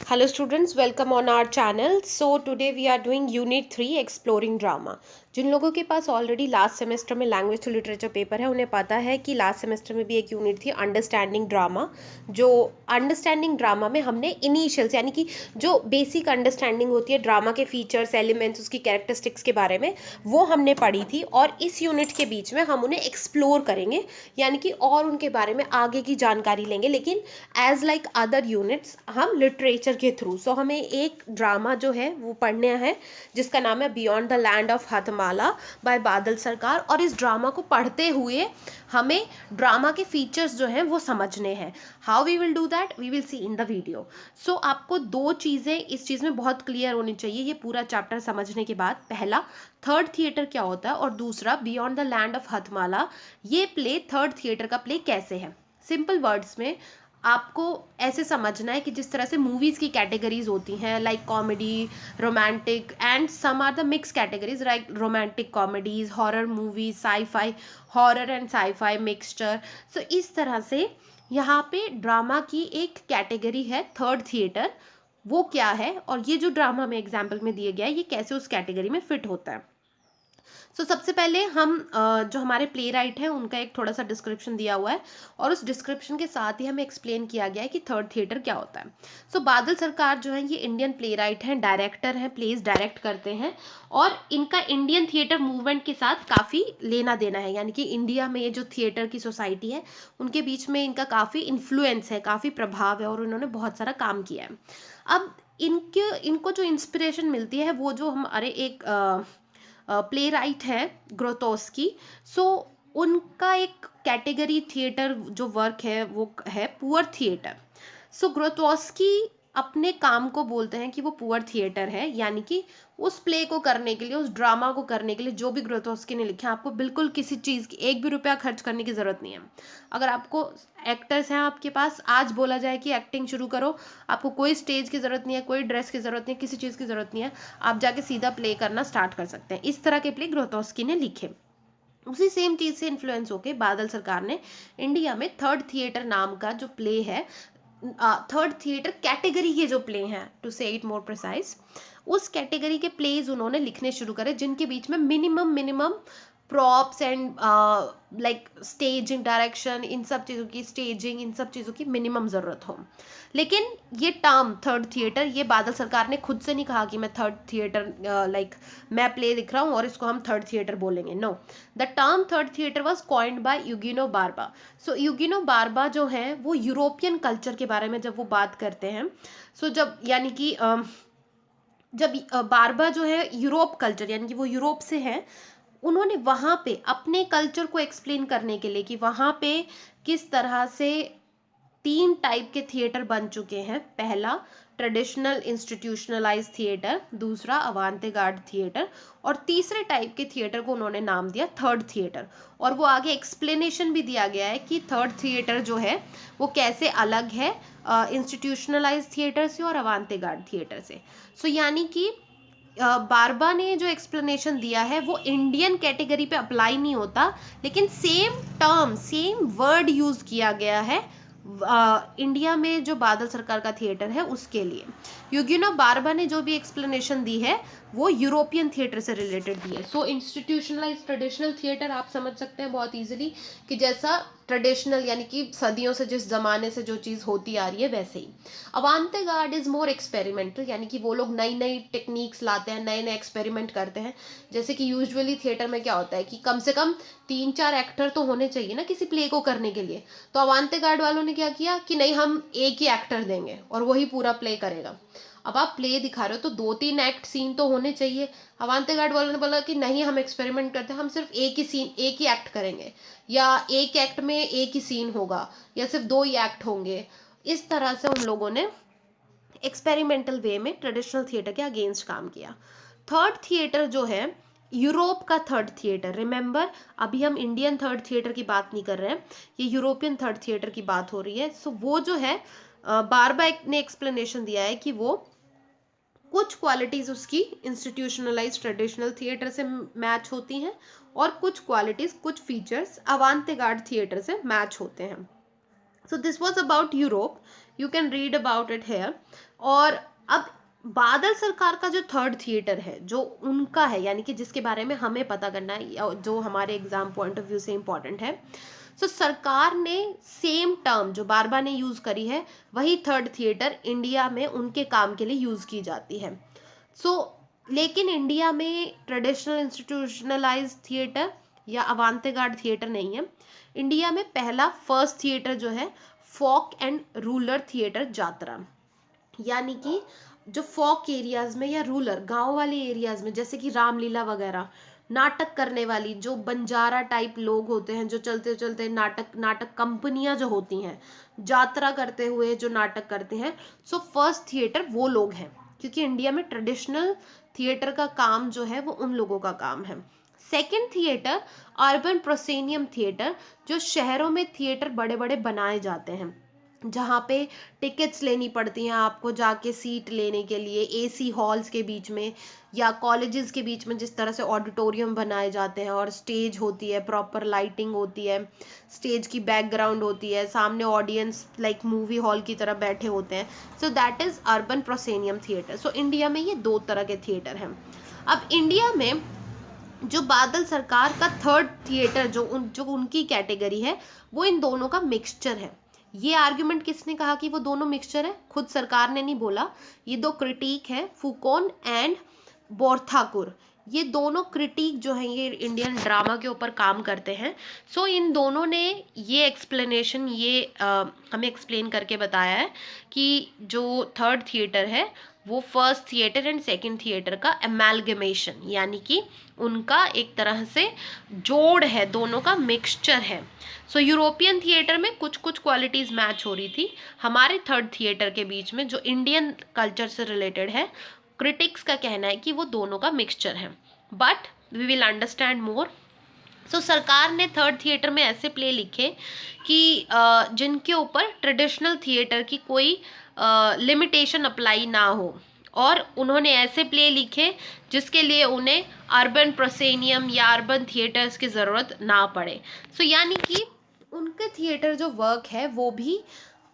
Hello students, welcome on our channel. So today we are doing Unit 3 Exploring Drama. जिन लोगों के पास already last semester में language to literature paper है उन्हें पता है कि लास्ट सेमेस्टर में भी एक यूनिट थी अंडरस्टैंडिंग ड्रामा। जो अंडरस्टैंडिंग ड्रामा में हमने इनिशियल्स यानी कि जो बेसिक अंडरस्टैंडिंग होती है ड्रामा के फीचर्स, एलिमेंट्स, उसकी कैरेक्टरिस्टिक्स के बारे में वो हमने पढ़ी थी। और इस यूनिट के बीच में हम उन्हें एक्सप्लोर करेंगे यानी कि और उनके बारे में आगे की जानकारी लेंगे, लेकिन एज लाइक अदर यूनिट्स हम लिटरेचर के थ्रू। सो हमें एक ड्रामा जो है वो पढ़ना है जिसका नाम है beyond the land of Hattamala by Badal Sircar. और इस ड्रामा को पढ़ते हुए हमें ड्रामा के फीचर्स जो हैं वो समझने हैं। How we will do that we will see in the video. So आपको दो चीज़ें इस चीज़ में बहुत क्लियर होनी चाहिए ये पूरा चैप्टर समझने के बाद। पहला, थर्ड थिएटर क्या होता है, और दूसरा beyond the land of Hattamala ये प्ले थर्ड थिएटर का प्ले कैसे है। सिंपल वर्ड्स में आपको ऐसे समझना है कि जिस तरह से मूवीज़ की कैटेगरीज होती हैं like comedy, romantic and some are the mix categories like romantic comedies, horror movies, sci-fi, horror and sci-fi mixture. So इस तरह से यहाँ पे ड्रामा की एक कैटेगरी है थर्ड थिएटर, वो क्या है और ये जो ड्रामा में एग्जाम्पल में दिया गया है ये कैसे उस कैटेगरी में फिट होता है। सबसे पहले हम जो हमारे प्ले राइट हैं उनका एक थोड़ा सा डिस्क्रिप्शन दिया हुआ है और उस डिस्क्रिप्शन के साथ ही हमें एक्सप्लेन किया गया है कि थर्ड थिएटर क्या होता है। बादल सरकार जो है ये इंडियन प्ले राइट हैं, डायरेक्टर हैं, प्लेस डायरेक्ट करते हैं और इनका इंडियन थिएटर मूवमेंट के साथ काफ़ी लेना देना है, यानी कि इंडिया में ये जो थिएटर की सोसाइटी है उनके बीच में इनका काफ़ी इन्फ्लुएंस है, काफ़ी प्रभाव है और उन्होंने बहुत सारा काम किया है। अब इनको जो इंस्पिरेशन मिलती है वो जो हमारे एक प्ले राइट है ग्रोतोस्की। उनका एक कैटेगरी थिएटर जो वर्क है वो है पुअर थिएटर। ग्रोतोस्की अपने काम को बोलते हैं कि वो पुअर थिएटर है, यानी कि उस प्ले को करने के लिए, उस ड्रामा को करने के लिए जो भी ग्रोतोस्की ने लिखा आपको बिल्कुल किसी चीज़ की एक भी रुपया खर्च करने की ज़रूरत नहीं है। अगर आपको एक्टर्स हैं आपके पास, आज बोला जाए कि एक्टिंग शुरू करो, आपको कोई स्टेज की ज़रूरत नहीं है, कोई ड्रेस की ज़रूरत नहीं है, किसी चीज़ की ज़रूरत नहीं है, आप जाके सीधा प्ले करना स्टार्ट कर सकते हैं। इस तरह के प्ले ग्रोतोस्की ने लिखे। उसी सेम चीज़ से इन्फ्लुएंस होके बादल सरकार ने इंडिया में थर्ड थिएटर नाम का जो प्ले है, थर्ड थिएटर कैटेगरी के जो प्ले हैं, to say it more precise, उस कैटेगरी के प्लेज उन्होंने लिखने शुरू करे जिनके बीच में minimum props and like staging, direction, इन सब चीज़ों की स्टेजिंग, इन सब चीज़ों की मिनिमम ज़रूरत हो। लेकिन ये टर्म थर्ड थिएटर ये बादल सरकार ने खुद से नहीं कहा कि मैं थर्ड थिएटर लाइक मैं प्ले लिख रहा हूँ और इसको हम थर्ड थिएटर बोलेंगे। No, the term third theatre was coined by Eugenio Barba. Eugenio Barba जो हैं वो यूरोपियन कल्चर के बारे में जब वो बात करते हैं, जब यानी कि जब बार्बा जो है यूरोप कल्चर यानी कि वो यूरोप से हैं, उन्होंने वहाँ पे अपने कल्चर को एक्सप्लेन करने के लिए कि वहाँ पे किस तरह से तीन टाइप के थिएटर बन चुके हैं। पहला ट्रेडिशनल इंस्टीट्यूशनलाइज थिएटर, दूसरा अवांते-गार्ड थिएटर और तीसरे टाइप के थिएटर को उन्होंने नाम दिया थर्ड थिएटर। और वो आगे एक्सप्लेनेशन भी दिया गया है कि थर्ड थिएटर जो है वो कैसे अलग है इंस्टीट्यूशनलाइज थिएटर से और अवांते-गार्ड थिएटर से। यानी कि बार्बा ने जो एक्सप्लेनेशन दिया है वो इंडियन कैटेगरी पे अप्लाई नहीं होता, लेकिन same term, same word use किया गया है इंडिया में जो बादल सरकार का थिएटर है उसके लिए। यूगिनो बार्बा ने जो भी एक्सप्लेनेशन दी है वो यूरोपियन थिएटर से रिलेटेड दी है। इंस्टीट्यूशनलाइज ट्रेडिशनल थिएटर आप समझ सकते हैं बहुत इजीली कि जैसा ट्रेडिशनल यानी कि सदियों से जिस जमाने से जो चीज़ होती आ रही है वैसे ही। अवांते गार्ड इज़ मोर एक्सपेरिमेंटल, यानी कि वो लोग नई नई टेक्निक्स लाते हैं, नए नए एक्सपेरिमेंट करते हैं। जैसे कि यूजुअली थिएटर में क्या होता है कि कम से कम 3-4 एक्टर तो होने चाहिए ना किसी प्ले को करने के लिए। तो अवांते गार्ड वालों ने क्या किया कि नहीं, हम एक ही एक्टर देंगे और वही पूरा प्ले करेगा। अब आप प्ले दिखा रहे हो तो 2-3 एक्ट सीन तो होने चाहिए। अवांते गार्ड वालों ने बोला कि नहीं, हम एक्सपेरिमेंट करते हैं, हम सिर्फ एक ही सीन, एक ही एक्ट करेंगे, या एक एक्ट में एक ही सीन होगा, या सिर्फ 2 ही एक्ट होंगे। इस तरह से उन लोगों ने एक्सपेरिमेंटल वे में ट्रेडिशनल थिएटर के अगेंस्ट काम किया। थर्ड थिएटर जो है यूरोप का थर्ड थिएटर, रिमेंबर अभी हम इंडियन थर्ड थिएटर की बात नहीं कर रहे हैं, ये यूरोपियन थर्ड थिएटर की बात हो रही है। वो जो है बार्बा ने एक्सप्लेनेशन दिया है कि वो कुछ क्वालिटीज़ उसकी इंस्टीट्यूशनलाइज ट्रेडिशनल थिएटर से मैच होती हैं और कुछ क्वालिटीज़, कुछ फीचर्स अवांते गार्ड थिएटर से मैच होते हैं। This was about Europe. You can read about it here. और अब बादल सरकार का जो थर्ड थिएटर है जो उनका है, यानी कि जिसके बारे में हमें पता करना है, जो हमारे एग्जाम पॉइंट ऑफ व्यू से इम्पोर्टेंट है। सो सरकार ने सेम टर्म जो बार बार ने यूज करी है, वही थर्ड थिएटर इंडिया में उनके काम के लिए यूज की जाती है। सो लेकिन इंडिया में ट्रेडिशनल इंस्टीट्यूशनलाइज थिएटर या अवांतेगार्ड थिएटर नहीं है। इंडिया में पहला फर्स्ट थिएटर जो है फोक एंड रूरल थिएटर जात्रा, यानी कि जो फोक एरियाज में या रूरल गांव वाले एरियाज में, जैसे कि रामलीला वगैरह, नाटक करने वाली जो बंजारा टाइप लोग होते हैं, जो चलते चलते नाटक कंपनियां जो होती हैं, यात्रा करते हुए जो नाटक करते हैं, सो फर्स्ट थिएटर वो लोग हैं, क्योंकि इंडिया में ट्रेडिशनल थिएटर का काम जो है वो उन लोगों का काम है। Second theatre urban proscenium theatre, जो शहरों में थिएटर बड़े बड़े बनाए जाते हैं, जहाँ पे टिकट्स लेनी पड़ती हैं आपको जाके सीट लेने के लिए, एसी हॉल्स के बीच में या कॉलेजेस के बीच में जिस तरह से ऑडिटोरियम बनाए जाते हैं और स्टेज होती है, प्रॉपर लाइटिंग होती है, स्टेज की बैकग्राउंड होती है, सामने ऑडियंस लाइक मूवी हॉल की तरह बैठे होते हैं। So that is urban proscenium theatre. So India में ये दो तरह के थिएटर हैं। अब इंडिया में जो बादल सरकार का थर्ड थिएटर जो उनकी कैटेगरी है, वो इन दोनों का मिक्सचर है। ये आर्ग्यूमेंट किसने कहा कि वो दोनों मिक्सचर है? खुद सरकार ने नहीं बोला, ये दो क्रिटिक है, फुकोन एंड बोरथाकुर। ये दोनों क्रिटिक जो हैं ये इंडियन ड्रामा के ऊपर काम करते हैं। सो इन दोनों ने ये एक्सप्लेनेशन हमें एक्सप्लेन करके बताया है कि जो थर्ड थिएटर है वो first theatre and second theatre का एमैलगमेशन, यानी कि उनका एक तरह से जोड़ है, दोनों का मिक्सचर है। सो यूरोपियन थिएटर में कुछ कुछ क्वालिटीज मैच हो रही थी, हमारे थर्ड थिएटर के बीच में जो इंडियन कल्चर से रिलेटेड है, क्रिटिक्स का कहना है कि वो दोनों का मिक्सचर है। But we will understand more. So Sircar ने थर्ड थिएटर में ऐसे प्ले लिखे कि जिनके ऊपर ट्रेडिशनल थिएटर की कोई लिमिटेशन अप्लाई ना हो, और उन्होंने ऐसे प्ले लिखे जिसके लिए उन्हें अर्बन प्रोसेनियम या अर्बन थिएटर्स की ज़रूरत ना पड़े। सो यानी कि उनके थिएटर जो वर्क है वो भी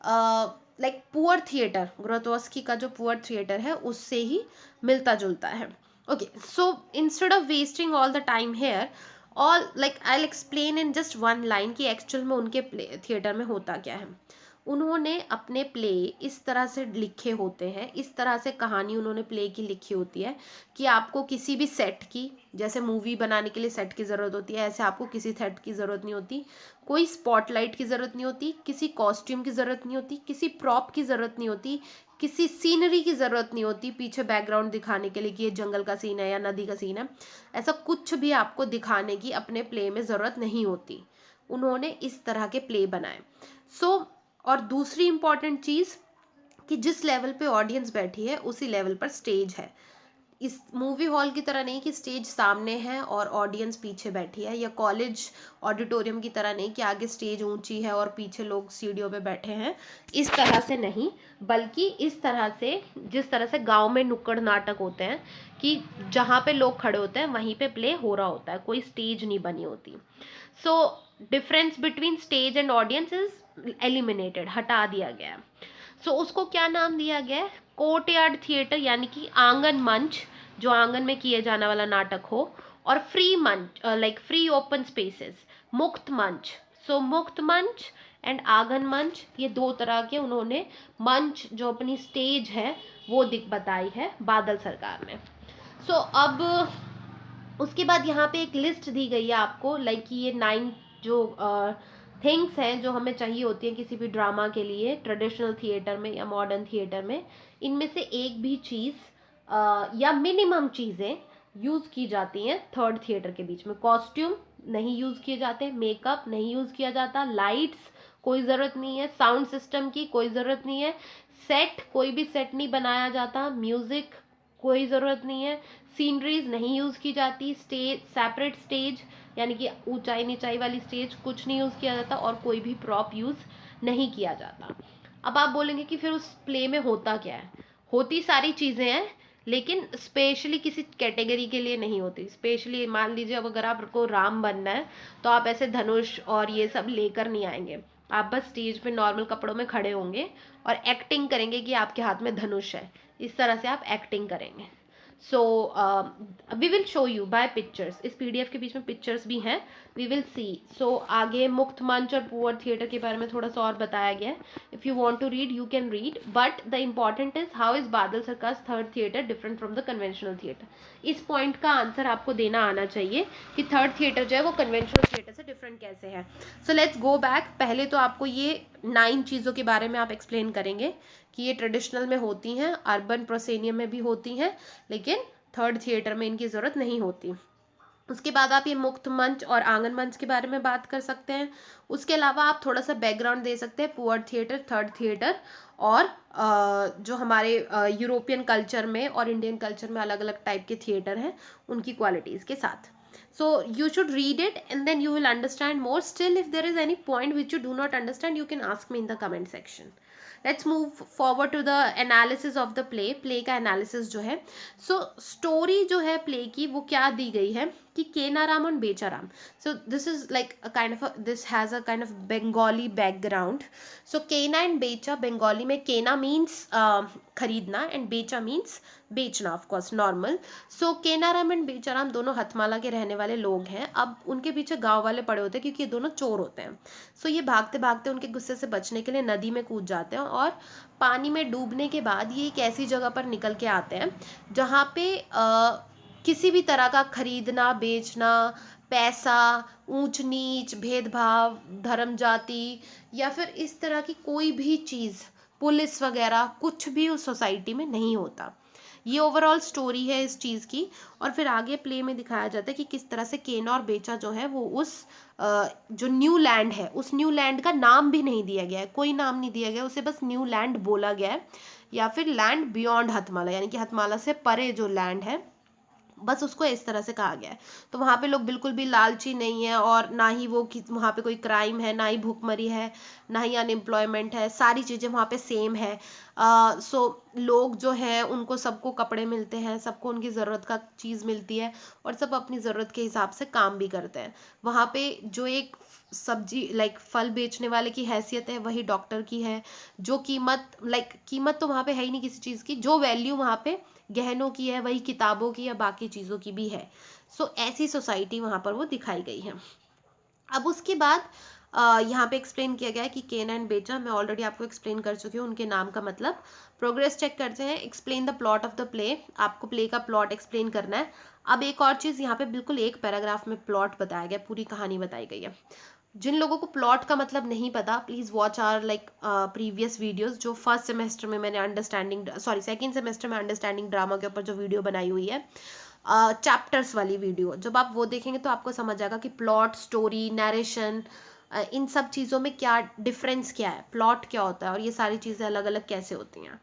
लाइक पुअर थिएटर, ग्रोतोस्की का जो पुअर थिएटर है उससे ही मिलता जुलता है। Okay, so instead of wasting all the time here, all like I will explain in just one line कि एक्चुअल में उनके प्ले थिएटर में होता क्या है। उन्होंने अपने प्ले इस तरह से लिखे होते हैं, इस तरह से कहानी उन्होंने प्ले की लिखी होती है कि आपको किसी भी सेट की, जैसे मूवी बनाने के लिए सेट की ज़रूरत होती है, ऐसे आपको किसी सेट की ज़रूरत नहीं होती, कोई स्पॉटलाइट की ज़रूरत नहीं होती, किसी कॉस्ट्यूम की ज़रूरत नहीं होती, किसी प्रॉप की ज़रूरत नहीं होती, किसी सीनरी की ज़रूरत नहीं होती पीछे बैकग्राउंड दिखाने के लिए कि ये जंगल का सीन है या नदी का सीन है। ऐसा कुछ भी आपको दिखाने की अपने प्ले में ज़रूरत नहीं होती। उन्होंने इस तरह के प्ले बनाए। सो और दूसरी इंपॉर्टेंट चीज़ कि जिस लेवल पे ऑडियंस बैठी है उसी लेवल पर स्टेज है। इस मूवी हॉल की तरह नहीं कि स्टेज सामने है और ऑडियंस पीछे बैठी है, या कॉलेज ऑडिटोरियम की तरह नहीं कि आगे स्टेज ऊंची है और पीछे लोग सीढ़ियों पे बैठे हैं, इस तरह से नहीं, बल्कि इस तरह से जिस तरह से गांव में नुक्कड़ नाटक होते हैं कि जहाँ पे लोग खड़े होते हैं वहीं पे प्ले हो रहा होता है, कोई स्टेज नहीं बनी होती। So difference between stage and audience is eliminated, हटा दिया गया। सो उसको क्या नाम दिया गया है? कोर्टयार्ड थिएटर, यानी कि आंगन मंच, जो आंगन में किए जाने वाला नाटक हो, और फ्री मंच लाइक फ्री ओपन स्पेसेस, मुक्त मंच। सो मुक्त मंच एंड आंगन मंच, ये दो तरह के उन्होंने मंच जो अपनी स्टेज है वो बताई है बादल सरकार ने। सो अब उसके बाद यहाँ पे एक लिस्ट दी गई है आपको, लाइक ये 9 जो थिंग्स हैं जो हमें चाहिए होती हैं किसी भी ड्रामा के लिए, ट्रेडिशनल थिएटर में या मॉडर्न थिएटर में। इनमें से एक भी चीज़ या मिनिमम चीज़ें यूज़ की जाती हैं थर्ड थिएटर के बीच में। कॉस्ट्यूम नहीं यूज़ किए जाते, मेकअप नहीं यूज़ किया जाता, लाइट्स कोई ज़रूरत नहीं है, साउंड सिस्टम की कोई ज़रूरत नहीं है, सेट कोई भी सेट नहीं बनाया जाता, म्यूज़िक कोई ज़रूरत नहीं है, सीनरीज नहीं यूज़ की जाती, स्टेज सेपरेट स्टेज यानी कि ऊंचाई नीचाई वाली स्टेज कुछ नहीं यूज़ किया जाता, और कोई भी प्रॉप यूज़ नहीं किया जाता। अब आप बोलेंगे कि फिर उस प्ले में होता क्या है? होती सारी चीज़ें हैं, लेकिन स्पेशली किसी कैटेगरी के लिए नहीं होती। स्पेशली मान लीजिए अब अगर आपको राम बनना है तो आप ऐसे धनुष और ये सब लेकर नहीं आएंगे आप बस स्टेज पे नॉर्मल कपड़ों में खड़े होंगे और एक्टिंग करेंगे कि आपके हाथ में धनुष है, इस तरह से आप एक्टिंग करेंगे। So we will show you by pictures, इस पीडीएफ के बीच में पिक्चर्स भी हैं, वी विल सी। सो आगे मुक्त मंच और पुअर थिएटर के बारे में थोड़ा सा और बताया गया है। If you want to read you can read, but the important is how is Badal Sircar's third theatre different from the conventional theatre. इस पॉइंट का आंसर आपको देना आना चाहिए कि थर्ड थिएटर जो है वो कन्वेंशनल थिएटर से डिफरेंट कैसे है। So let's go back. पहले तो आपको ये 9 चीज़ों के बारे में आप एक्सप्लेन करेंगे कि ये ट्रेडिशनल में होती हैं, अर्बन प्रोसेनियम में भी होती हैं, लेकिन थर्ड थिएटर में इनकी ज़रूरत नहीं होती। उसके बाद आप ये मुक्त मंच और आंगन मंच के बारे में बात कर सकते हैं। उसके अलावा आप थोड़ा सा बैकग्राउंड दे सकते हैं पुअर थिएटर, थर्ड थिएटर और जो हमारे यूरोपियन कल्चर में और इंडियन कल्चर में अलग अलग टाइप के थिएटर हैं उनकी क्वालिटीज़ के साथ। So you should read it and then you will understand more. Still, if there is any point which you do not understand, you can ask me in the comment section. Let's move forward to the analysis of the play. Play का analysis जो है, so story जो है play की वो क्या दी गई है कि केनाराम और बेचाराम. So this is like a kind of this has a kind of Bengali background. So केना and बेचा, बंगाली में केना means खरीदना and बेचा means बेचना, of course normal. So Kenaram and Becharam दोनों हथमाला के रहने वाले लोग हैं। अब उनके पीछे गांव वाले पड़े होते हैं क्योंकि ये दोनों चोर होते हैं। सो ये भागते भागते उनके गुस्से से बचने के लिए नदी में कूद जाते हैं और पानी में डूबने के बाद ये एक ऐसी जगह पर निकल के आते हैं जहाँ पे किसी भी तरह का खरीदना बेचना, पैसा, ऊंच नीच, भेदभाव, धर्म, जाति या फिर इस तरह की कोई भी चीज़, पुलिस वगैरह कुछ भी उस सोसाइटी में नहीं होता। ये ओवरऑल स्टोरी है इस चीज़ की। और फिर आगे प्ले में दिखाया जाता है कि किस तरह से केना और बेचा जो है वो उस जो न्यू लैंड है, उस न्यू लैंड का नाम भी नहीं दिया गया है, कोई नाम नहीं दिया गया, उसे बस न्यू लैंड बोला गया है, या फिर लैंड बियॉन्ड हथमाला, यानी कि हथमाला से परे जो लैंड है बस उसको इस तरह से कहा गया है। तो वहाँ पे लोग बिल्कुल भी लालची नहीं है और ना ही वो वहाँ पे कोई क्राइम है, ना ही भूखमरी है, ना ही अनएम्प्लॉयमेंट है, सारी चीज़ें वहाँ पे सेम है। सो लोग जो है उनको सबको कपड़े मिलते हैं, सबको उनकी ज़रूरत का चीज़ मिलती है और सब अपनी ज़रूरत के हिसाब से काम भी करते हैं। वहाँ पे जो एक सब्जी लाइक फल बेचने वाले की हैसियत है वही डॉक्टर की है। जो कीमत कीमत तो वहाँ पे है ही नहीं किसी चीज़ की, जो वैल्यू वहाँ पे गहनों की है वही किताबों की या बाकी चीज़ों की भी है। सो ऐसी सोसाइटी वहाँ पर वो दिखाई गई है। अब उसके बाद यहाँ पे एक्सप्लेन किया गया है कि केना एंड बेचा, मैं ऑलरेडी आपको एक्सप्लेन कर चुकी हूँ उनके नाम का मतलब। प्रोग्रेस चेक करते हैं। Explain the plot of the play, आपको प्ले का प्लॉट एक्सप्लेन करना है। अब एक और चीज़, यहाँ पे बिल्कुल एक पैराग्राफ में प्लॉट बताया गया, पूरी कहानी बताई गई है। जिन लोगों को प्लॉट का मतलब नहीं पता, please watch our previous videos, जो फर्स्ट सेमेस्टर में मैंने सेकंड सेमेस्टर में अंडरस्टैंडिंग ड्रामा के ऊपर जो वीडियो बनाई हुई है, चैप्टर्स वाली वीडियो, जब आप वो देखेंगे तो आपको समझ आएगा कि प्लॉट, स्टोरी, नरेशन, इन सब चीज़ों में क्या डिफरेंस क्या है, प्लॉट क्या होता है और ये सारी चीज़ें अलग अलग कैसे होती हैं।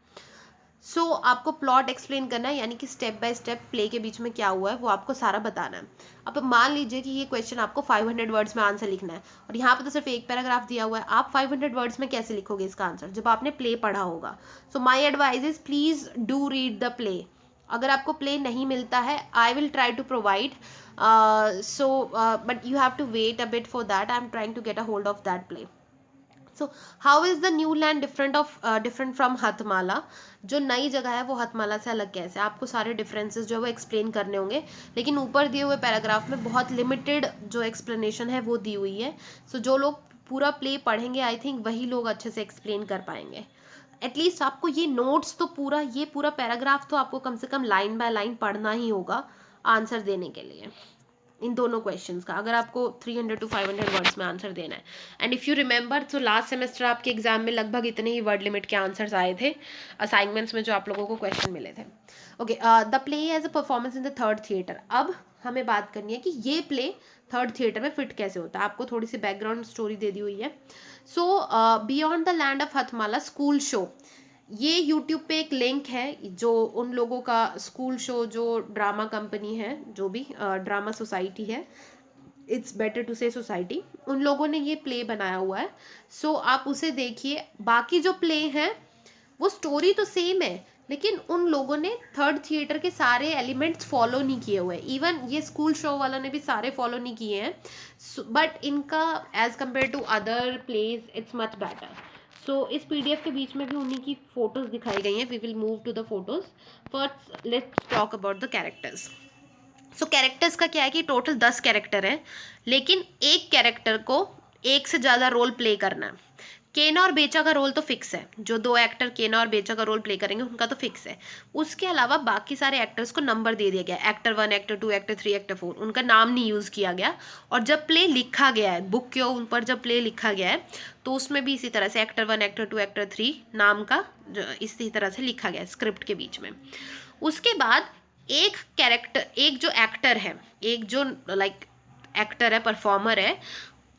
सो आपको प्लॉट एक्सप्लेन करना है, यानी कि स्टेप बाय स्टेप प्ले के बीच में क्या हुआ है वो आपको सारा बताना है। अब मान लीजिए कि ये क्वेश्चन आपको 500 वर्ड्स में आंसर लिखना है और यहाँ पे तो सिर्फ एक पैराग्राफ दिया हुआ है, आप 500 वर्ड्स में कैसे लिखोगे इसका आंसर जब आपने प्ले पढ़ा होगा। So my advice is please do read the play. अगर आपको प्ले नहीं मिलता है, I will try to provide, but you have to wait a bit for that. I am trying to get a hold of that play. So how is the new land different from Hattamala, जो नई जगह है वो हथमाला से अलग कैसे, आपको सारे डिफरेंसेस जो है वो एक्सप्लेन करने होंगे, लेकिन ऊपर दिए हुए पैराग्राफ में बहुत लिमिटेड जो एक्सप्लेनेशन है वो दी हुई है। सो जो लोग पूरा प्ले पढ़ेंगे आई थिंक वही लोग अच्छे से एक्सप्लेन कर पाएंगे। एटलीस्ट आपको ये नोट्स तो ये पूरा पैराग्राफ तो आपको कम से कम लाइन बाय लाइन पढ़ना ही होगा आंसर देने के लिए इन दोनों क्वेश्चंस का, अगर आपको 300 to 500 वर्ड्स में आंसर देना है। एंड इफ़ यू रिमेंबर, तो लास्ट सेमेस्टर आपके एग्जाम में लगभग इतने ही वर्ड लिमिट के आंसर्स आए थे असाइनमेंट्स में जो आप लोगों को क्वेश्चन मिले थे। Okay, the play as a performance in the third theatre. अब हमें बात करनी है कि ये प्ले थर्ड थिएटर में फिट कैसे होता है। आपको थोड़ी सी बैकग्राउंड स्टोरी दे दी हुई है। So beyond the land of Hattamala school show, ये यूट्यूब पे एक लिंक है जो उन लोगों का स्कूल शो, जो ड्रामा कंपनी है, जो भी ड्रामा सोसाइटी है, it's better to say society, उन लोगों ने ये प्ले बनाया हुआ है। सो आप उसे देखिए। बाकी जो प्ले हैं वो स्टोरी तो सेम है, लेकिन उन लोगों ने थर्ड थिएटर के सारे एलिमेंट्स फॉलो नहीं किए हुए, इवन ये स्कूल शो वाला ने भी सारे फॉलो नहीं किए हैं, बट इनका as compared to other plays it's much better. So इस पीडीएफ के बीच में भी उन्हीं की फोटोज दिखाई गई हैं। We will move to the photos. First let's talk about the characters. So characters का क्या है कि टोटल 10 कैरेक्टर हैं, लेकिन एक कैरेक्टर को एक से ज़्यादा रोल प्ले करना है। केना और बेचा का रोल तो फिक्स है, जो 2 एक्टर केना और बेचा का रोल प्ले करेंगे उनका तो फिक्स है। उसके अलावा बाकी सारे एक्टर्स को नंबर दे दिया गया, एक्टर 1, एक्टर 2, एक्टर 3, एक्टर 4, उनका नाम नहीं यूज़ किया गया। और जब प्ले लिखा गया है बुक के ऊपर, जब प्ले लिखा गया है तो उसमें भी इसी तरह से एक्टर 1, एक्टर 2, एक्टर 3 नाम का इसी तरह से लिखा गया है स्क्रिप्ट के बीच में। उसके बाद एक कैरेक्टर, एक जो एक्टर है, एक जो लाइक एक्टर है, परफॉर्मर है,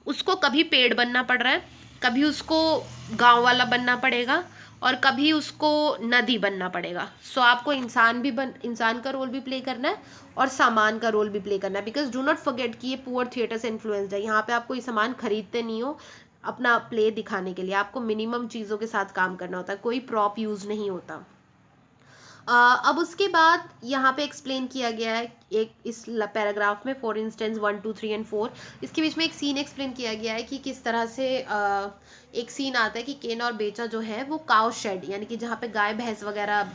उसको कभी पेड़ बनना पड़ रहा है, कभी उसको गांव वाला बनना पड़ेगा, और कभी उसको नदी बनना पड़ेगा। सो आपको इंसान का रोल भी प्ले करना है और सामान का रोल भी प्ले करना है, बिकॉज डू नॉट फॉरगेट कि ये पुअर थिएटर से इन्फ्लुएंस्ड है। यहाँ पे आप कोई सामान खरीदते नहीं हो अपना प्ले दिखाने के लिए, आपको मिनिमम चीज़ों के साथ काम करना होता है, कोई प्रॉप यूज़ नहीं होता। अब उसके बाद यहाँ पे एक्सप्लेन किया गया है एक इस पैराग्राफ में, फॉर इंस्टेंस 1, 2, 3 एंड 4, इसके बीच में एक सीन एक्सप्लेन किया गया है कि किस तरह से एक सीन आता है कि केना और बेचा जो है वो काउ शेड, यानी कि जहाँ पे गाय भैंस वगैरह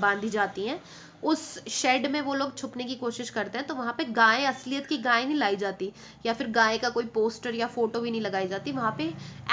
बांधी जाती हैं, उस शेड में वो लोग छुपने की कोशिश करते हैं। तो वहाँ पे गाय, असलियत की गाय नहीं लाई जाती, या फिर गाय का कोई पोस्टर या फोटो भी नहीं लगाई जाती, वहाँ पे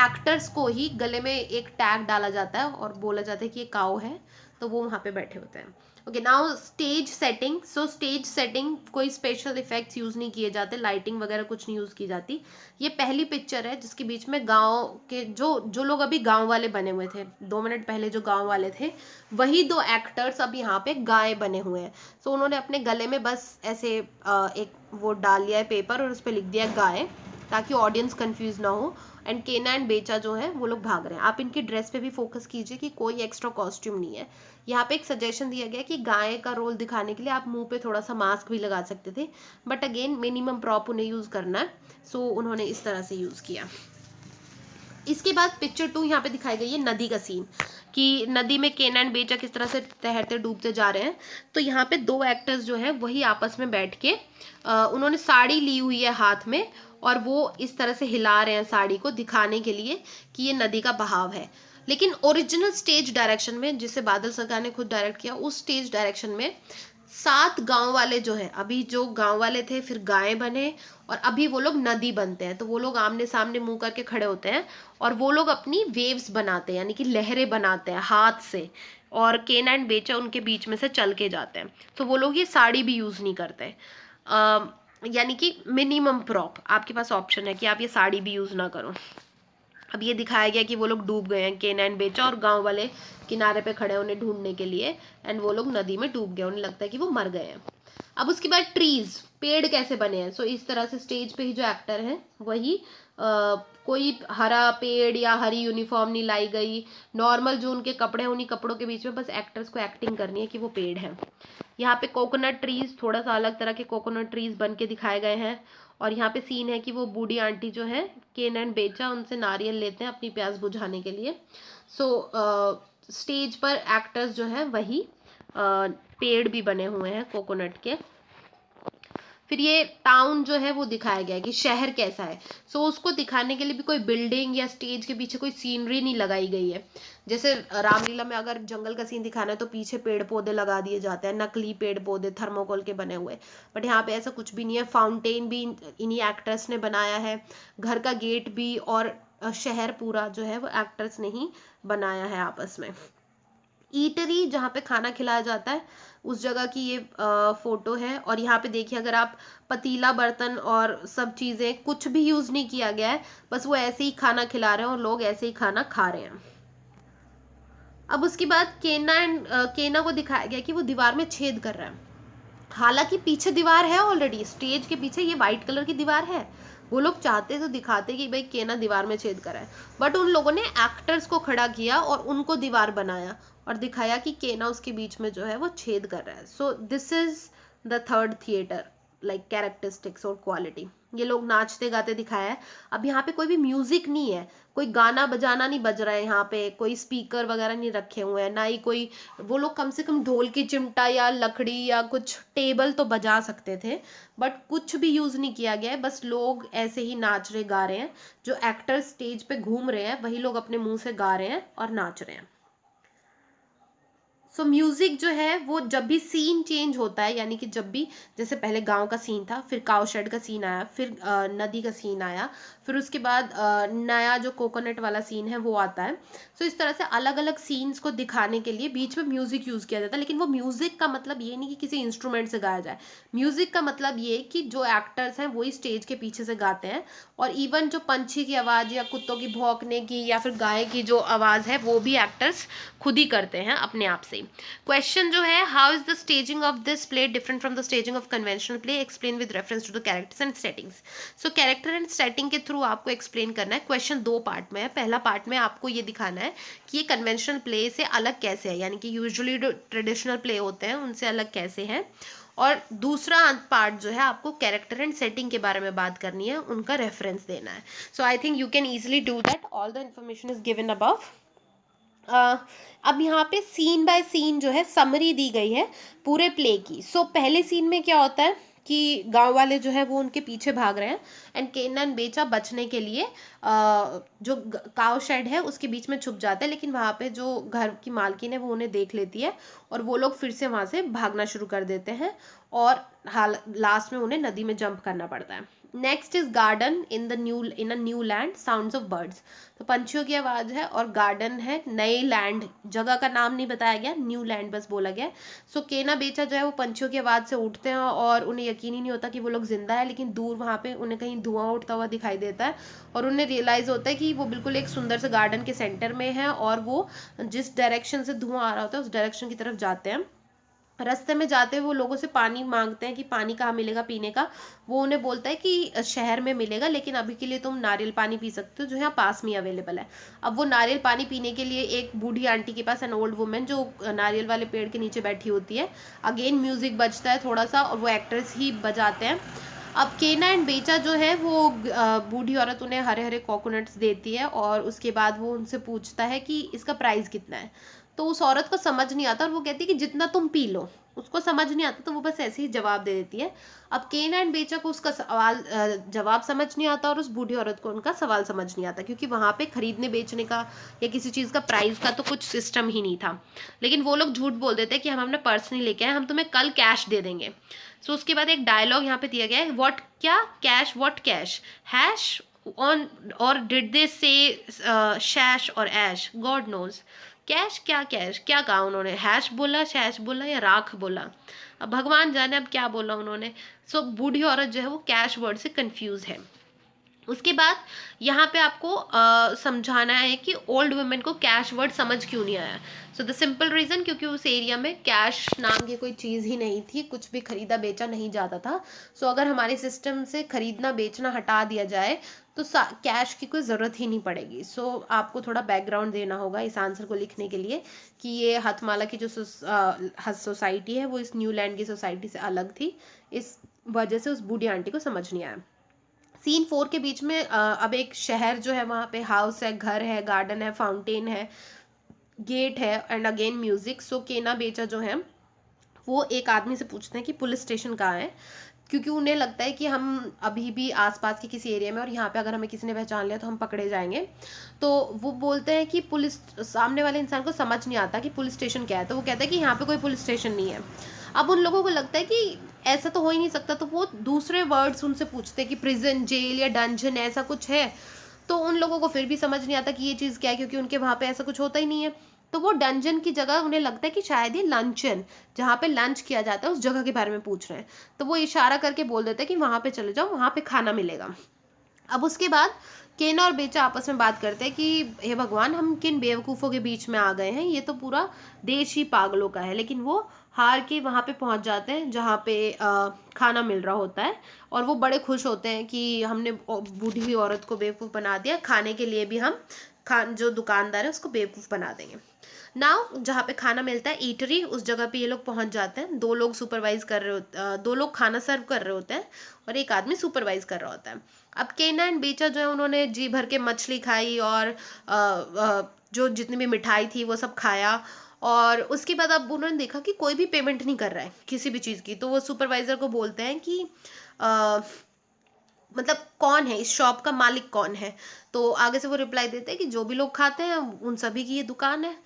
एक्टर्स को ही गले में एक टैग डाला जाता है और बोला जाता है कि ये काउ है, तो वो वहाँ पे बैठे होते हैं। Okay, now stage setting. So stage setting, कोई स्पेशल इफेक्ट्स यूज़ नहीं किए जाते, लाइटिंग वगैरह कुछ नहीं यूज़ की जाती। ये पहली पिक्चर है जिसके बीच में गांव के जो लोग अभी गांव वाले बने हुए थे, 2 मिनट पहले जो गांव वाले थे, वही 2 एक्टर्स अब यहाँ पे गाय बने हुए हैं। सो उन्होंने अपने गले में बस ऐसे एक वो डाल लिया है पेपर और उस पर लिख दिया गाय, ताकि ऑडियंस कंफ्यूज ना हो। एंड केना एंड बेचा जो है वो लोग भाग रहे हैं। आप इनकी ड्रेस पे भी फोकस कीजिए कि कोई एक्स्ट्रा कॉस्ट्यूम नहीं है। यहाँ पे एक सजेशन दिया गया कि गाय का रोल दिखाने के लिए आप मुंह पे थोड़ा सा मास्क भी लगा सकते थे, बट अगेन मिनिमम प्रॉप उन्हें यूज़ करना है, सो उन्होंने इस तरह से यूज़ किया। इसके बाद पिक्चर 2 यहाँ पे दिखाई गई है नदी का सीन, कि नदी में केना एंड बेचा किस तरह से तैरते डूबते जा रहे हैं। तो यहाँ पे 2 एक्टर्स जो है वही आपस में बैठ के उन्होंने साड़ी ली हुई है हाथ में, और वो इस तरह से हिला रहे हैं साड़ी को दिखाने के लिए कि ये नदी का बहाव है। लेकिन ओरिजिनल स्टेज डायरेक्शन में, जिसे बादल सरकार ने खुद डायरेक्ट किया, उस स्टेज डायरेक्शन में 7 गांव वाले जो है, अभी जो गांव वाले थे फिर गाय बने, और अभी वो लोग नदी बनते हैं। तो वो लोग आमने सामने मुंह करके खड़े होते हैं और वो लोग अपनी वेव्स बनाते हैं, यानी कि लहरें बनाते हैं हाथ से, और केना एंड बेचा उनके बीच में से चल के जाते हैं। तो वो लोग ये साड़ी भी यूज़ नहीं करते, यानी कि मिनिमम प्रॉप आपके पास ऑप्शन है कि आप ये साड़ी भी यूज़ ना करो। अब ये दिखाया गया कि वो लोग डूब गए हैं, केना एंड बेचा, और गांव वाले किनारे पे खड़े हैं उन्हें ढूंढने के लिए, एंड वो लोग नदी में डूब गए, उन्हें लगता है कि वो मर गए हैं। अब उसके बाद ट्रीज, पेड़ कैसे बने हैं। सो इस तरह से स्टेज पे ही जो एक्टर है वही कोई हरा पेड़ या हरी यूनिफॉर्म नहीं लाई गई, नॉर्मल जो उनके कपड़े हैं उन्हीं कपड़ों के बीच में बस एक्टर्स को एक्टिंग करनी है कि वो पेड़ है। यहाँ पे कोकोनट ट्रीज, थोड़ा सा अलग तरह के कोकोनट ट्रीज बन के दिखाए गए हैं। और यहाँ पे सीन है कि वो बूढ़ी आंटी जो है केना एंड बेचा, उनसे नारियल लेते हैं अपनी प्यास बुझाने के लिए। सो स्टेज पर एक्टर्स जो है वही पेड़ भी बने हुए हैं कोकोनट के। फिर ये टाउन जो है वो दिखाया गया है कि शहर कैसा है। सो उसको दिखाने के लिए भी कोई बिल्डिंग या स्टेज के पीछे कोई सीनरी नहीं लगाई गई है। जैसे रामलीला में अगर जंगल का सीन दिखाना है तो पीछे पेड़ पौधे लगा दिए जाते हैं, नकली पेड़ पौधे थर्मोकोल के बने हुए, बट यहाँ पे ऐसा कुछ भी नहीं है। फाउंटेन भी इन्हीं एक्टर्स ने बनाया है, घर का गेट भी, और शहर पूरा जो है वो एक्टर्स ने ही बनाया है आपस में। ईटरी जहाँ पे खाना खिलाया जाता है उस जगह की ये फोटो है। और यहाँ पे देखिए, अगर आप पतीला बर्तन और सब चीज़ें कुछ भी यूज़ नहीं किया गया है, बस वो ऐसे ही खाना खिला रहे हैं और लोग ऐसे ही खाना खा रहे हैं। अब उसके बाद केना को दिखाया गया कि वो दीवार में छेद कर रहा है, हालांकि पीछे दीवार है ऑलरेडी, स्टेज के पीछे ये वाइट कलर की दीवार है। वो लोग चाहते तो दिखाते कि भाई केना दीवार में छेद करा है, बट उन लोगों ने एक्टर्स को खड़ा किया और उनको दीवार बनाया और दिखाया कि केना उसके बीच में जो है वो छेद कर रहा है। So this is the third theatre, like characteristics और क्वालिटी। ये लोग नाचते गाते दिखाया है। अब यहाँ पे कोई भी म्यूजिक नहीं है, कोई गाना बजाना नहीं बज रहा है, यहाँ पे कोई स्पीकर वगैरह नहीं रखे हुए हैं, ना ही कोई, वो लोग कम से कम ढोल की चिमटा या लकड़ी या कुछ टेबल तो बजा सकते थे, बट कुछ भी यूज नहीं किया गया है। बस लोग ऐसे ही नाच रहे गा रहे हैं, जो एक्टर स्टेज पे घूम रहे हैं वही लोग अपने मुंह से गा रहे हैं और नाच रहे हैं। सो म्यूजिक जो है वो जब भी सीन चेंज होता है, यानी कि जब भी, जैसे पहले गांव का सीन था, फिर काउ शेड का सीन आया, फिर नदी का सीन आया, फिर उसके बाद नया जो कोकोनट वाला सीन है वो आता है। सो इस तरह से अलग अलग सीन्स को दिखाने के लिए बीच में म्यूजिक यूज किया जाता है। लेकिन वो म्यूजिक का मतलब ये नहीं कि किसी इंस्ट्रूमेंट से गाया जाए। म्यूजिक का मतलब ये कि जो एक्टर्स हैं वही स्टेज के पीछे से गाते हैं, और इवन जो पंछी की आवाज या कुत्तों की भौंकने की या फिर गाय की जो आवाज है वो भी एक्टर्स खुद ही करते हैं अपने आप से। क्वेश्चन जो है, how is the staging of this play different from the staging of conventional play, explain with reference to the characters and settings. So character and setting के थ्रू आपको एक्सप्लेन करना है। क्वेश्चन दो पार्ट में है। पहला पार्ट में आपको ये दिखाना है कि ये कन्वेंशनल प्ले से अलग कैसे है, यानी कि यूजुअली जो ट्रेडिशनल प्ले होते हैं उनसे अलग कैसे हैं, और दूसरा पार्ट जो है आपको कैरेक्टर एंड सेटिंग के बारे में बात करनी है, उनका रेफरेंस देना है। So I think you can easily do that. All the information is given above. अब यहाँ पे सीन बाय सीन जो है समरी दी गई है पूरे प्ले की। सो पहले सीन में क्या होता है कि गांव वाले जो है वो उनके पीछे भाग रहे हैं, एंड केना एंड बेचा बचने के लिए जो काव शेड है उसके बीच में छुप जाते हैं, लेकिन वहाँ पे जो घर की मालकिन है वो उन्हें देख लेती है, और वो लोग फिर से वहाँ से भागना शुरू कर देते हैं, और लास्ट में उन्हें नदी में जंप करना पड़ता है। Next is garden in a new land, sounds of birds. तो पंछियों की आवाज है, और गार्डन है नए लैंड, जगह का नाम नहीं बताया गया, न्यू लैंड बस बोला गया। सो केना बेचा जो है वो पंछियों की आवाज से उठते हैं, और उन्हें यकीन ही नहीं होता कि वो लोग जिंदा है, लेकिन दूर वहाँ पे उन्हें कहीं धुआं उठता हुआ दिखाई देता है, और उन्हें रियलाइज होता है कि वो बिल्कुल एक सुंदर से गार्डन के सेंटर में है, और वो जिस डायरेक्शन से धुआं आ रहा होता है उस डायरेक्शन की तरफ जाते हैं। रास्ते में जाते हुए वो लोगों से पानी मांगते हैं कि पानी कहाँ मिलेगा पीने का। वो उन्हें बोलता है कि शहर में मिलेगा, लेकिन अभी के लिए तुम नारियल पानी पी सकते हो जो यहाँ पास में अवेलेबल है। अब वो नारियल पानी पीने के लिए एक बूढ़ी आंटी के पास, एन ओल्ड वुमेन, जो नारियल वाले पेड़ के नीचे बैठी होती है। अगेन म्यूजिक बजता है थोड़ा सा, और वो एक्टर्स ही बजाते हैं। अब केना एंड बेचा जो है वो बूढ़ी औरत उन्हें हरे हरे कोकोनट्स देती है, और उसके बाद वो उनसे पूछता है कि इसका प्राइस कितना है। तो उस औरत को समझ नहीं आता, और वो कहती है कि जितना तुम पी लो। उसको समझ नहीं आता, तो वो बस ऐसे ही जवाब दे देती है। अब केना एंड बेचा को उसका सवाल जवाब समझ नहीं आता, और उस बूढ़ी औरत को उनका सवाल समझ नहीं आता, क्योंकि वहाँ पे खरीदने बेचने का या किसी चीज़ का प्राइस का तो कुछ सिस्टम ही नहीं था। लेकिन वो लोग झूठ बोल देते हैं कि हम अपना पर्स नहीं लेके आए, हम तुम्हें कल कैश दे देंगे। सो उसके बाद एक डायलॉग यहाँ पे दिया गया है, व्हाट, क्या cash, what cash, hash on, और डिड दे से शैश और ऐश, गॉड नोज। कैश, क्या कैश, क्या कहा उन्होंने, हैश बोला, शैश बोला, या राख बोला, अब भगवान जाने अब क्या बोला उन्होंने। सो बूढ़ी औरत जो है वो कैश वर्ड से कंफ्यूज है। उसके बाद यहाँ पे आपको समझाना है कि ओल्ड वुमेन को कैश वर्ड समझ क्यों नहीं आया। सो द सिंपल रीज़न, क्योंकि उस एरिया में कैश नाम की कोई चीज़ ही नहीं थी, कुछ भी खरीदा बेचा नहीं जाता था। सो अगर हमारे सिस्टम से खरीदना बेचना हटा दिया जाए तो कैश की कोई ज़रूरत ही नहीं पड़ेगी। सो आपको थोड़ा बैकग्राउंड देना होगा इस आंसर को लिखने के लिए, कि ये हथमाला की जो सोसाइटी है वो इस न्यूलैंड की सोसाइटी से अलग थी, इस वजह से उस बूढ़ी आंटी को समझ नहीं आया। सीन 4 के बीच में अब एक शहर जो है, वहाँ पे हाउस है, घर है, गार्डन है, फाउंटेन है, गेट है, एंड अगेन म्यूजिक। सो केना बेचा जो है वो एक आदमी से पूछते हैं कि पुलिस स्टेशन कहाँ है, क्योंकि उन्हें लगता है कि हम अभी भी आसपास के किसी एरिया में, और यहाँ पे अगर हमें किसी ने पहचान लिया तो हम पकड़े जाएंगे। तो वो बोलते हैं कि पुलिस, सामने वाले इंसान को समझ नहीं आता कि पुलिस स्टेशन क्या है, तो वो कहता है कि यहाँ पे कोई पुलिस स्टेशन नहीं है। अब उन लोगों को लगता है कि ऐसा तो हो ही नहीं सकता, तो वो दूसरे वर्ड्स उनसे पूछते हैं कि प्रिजन, जेल या डंजन ऐसा कुछ है। तो उन लोगों को फिर भी समझ नहीं आता कि ये चीज़ क्या है, क्योंकि उनके वहाँ पे ऐसा कुछ होता ही नहीं है। तो वो डंजन की जगह उन्हें लगता है कि शायद ये लंचन, जहाँ पे लंच किया जाता है, उस जगह के बारे में पूछ रहे हैं। तो वो इशारा करके बोल देते हैं कि वहाँ पे चले जाओ, वहाँ पे खाना मिलेगा। अब उसके बाद केना और बेचा आपस में बात करते हैं कि हे भगवान, हम किन बेवकूफ़ों के बीच में आ गए हैं, ये तो पूरा देश ही पागलों का है। लेकिन वो हार के वहाँ पे पहुँच जाते हैं जहाँ पे खाना मिल रहा होता है, और वो बड़े खुश होते हैं कि हमने बूढ़ी औरत को बेवकूफ़ बना दिया, खाने के लिए भी हम जो दुकानदार है उसको बेवकूफ़ बना देंगे। नाउ जहाँ पे खाना मिलता है ईटरी, उस जगह पे ये लोग पहुंच जाते हैं। दो लोग सुपरवाइज कर रहे होते, दो लोग खाना सर्व कर रहे होते हैं और एक आदमी सुपरवाइज कर रहा होता है। अब केना एंड बेचा जो है उन्होंने जी भर के मछली खाई और जो जितनी भी मिठाई थी वो सब खाया। और उसके बाद अब उन्होंने देखा कि कोई भी पेमेंट नहीं कर रहा है किसी भी चीज़ की। तो वो सुपरवाइजर को बोलते हैं कि मतलब कौन है इस शॉप का मालिक, कौन है। तो आगे से वो रिप्लाई देते हैं कि जो भी लोग खाते हैं उन सभी की ये दुकान है।